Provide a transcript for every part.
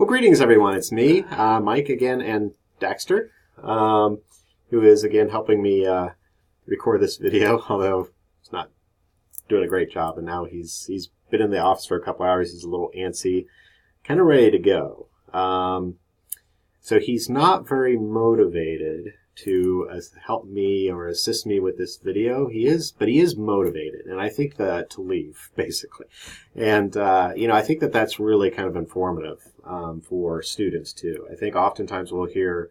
Well, greetings, everyone. It's me, Mike, again, and Dexter, who is, again, helping me record this video, although he's not doing a great job. And now he's been in the office for a couple hours. He's a little antsy, kind of ready to go. So he's not very motivated to help me or assist me with this video. But he is motivated, and I think that to leave, basically. And, I think that that's really kind of informative for students, too. I think oftentimes we'll hear,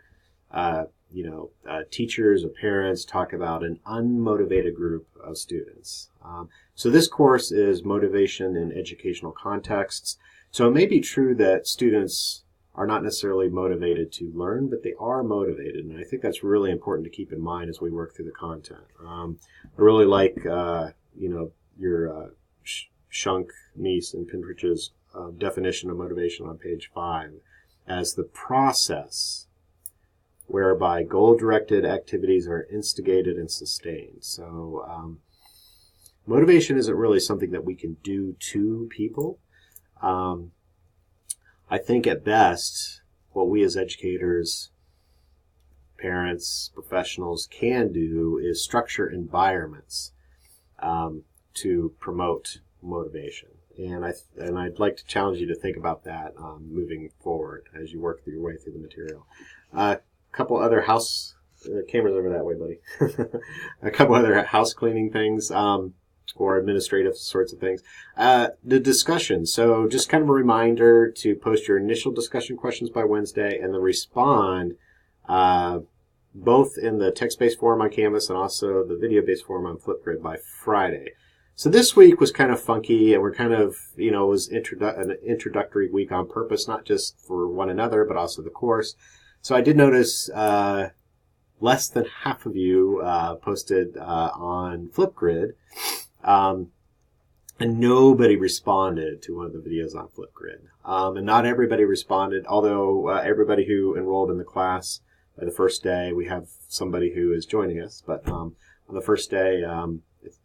teachers or parents talk about an unmotivated group of students. So this course is motivation in educational contexts. So it may be true that students are not necessarily motivated to learn, but they are motivated, and I think that's really important to keep in mind as we work through the content. I really like, your Shunk, Meese, and Pindrich's definition of motivation on page 5 as the process whereby goal-directed activities are instigated and sustained. So motivation isn't really something that we can do to people. I think at best, what we as educators, parents, professionals can do is structure environments to promote motivation. And I'd like to challenge you to think about that moving forward as you work your way through the material. A couple other cameras over that way, buddy. A couple other house cleaning things. Or administrative sorts of things. The discussion. So just kind of a reminder to post your initial discussion questions by Wednesday and then respond both in the text-based form on Canvas and also the video-based form on Flipgrid by Friday. So this week was kind of funky, and we're kind of, it was an introductory week on purpose, not just for one another, but also the course. So I did notice less than half of you posted on Flipgrid. And nobody responded to one of the videos on Flipgrid. And not everybody responded, although everybody who enrolled in the class by the first day, we have somebody who is joining us. But on the first day,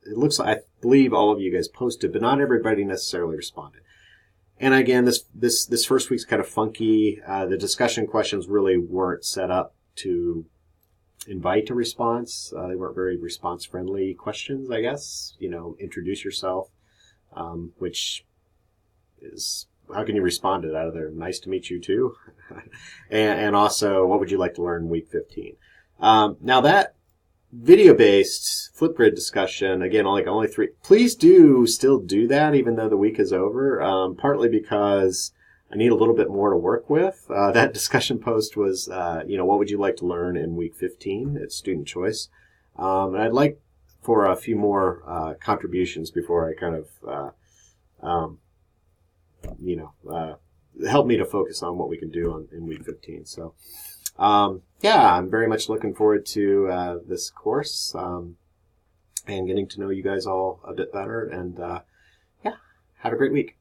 it looks like, I believe all of you guys posted, but not everybody necessarily responded. And again, this first week's kind of funky. The discussion questions really weren't set up to invite a response. They weren't very response-friendly questions, I guess. Introduce yourself, which is, how can you respond to that? Other nice to meet you too. and also, what would you like to learn in week 15? Now that video-based Flipgrid discussion, again, only 3. Please do still do that even though the week is over, partly because I need a little bit more to work with. That discussion post was, what would you like to learn in week 15? It's student choice. And I'd like for a few more contributions before I kind of, help me to focus on what we can do in week 15. So, I'm very much looking forward to this course and getting to know you guys all a bit better. And, have a great week.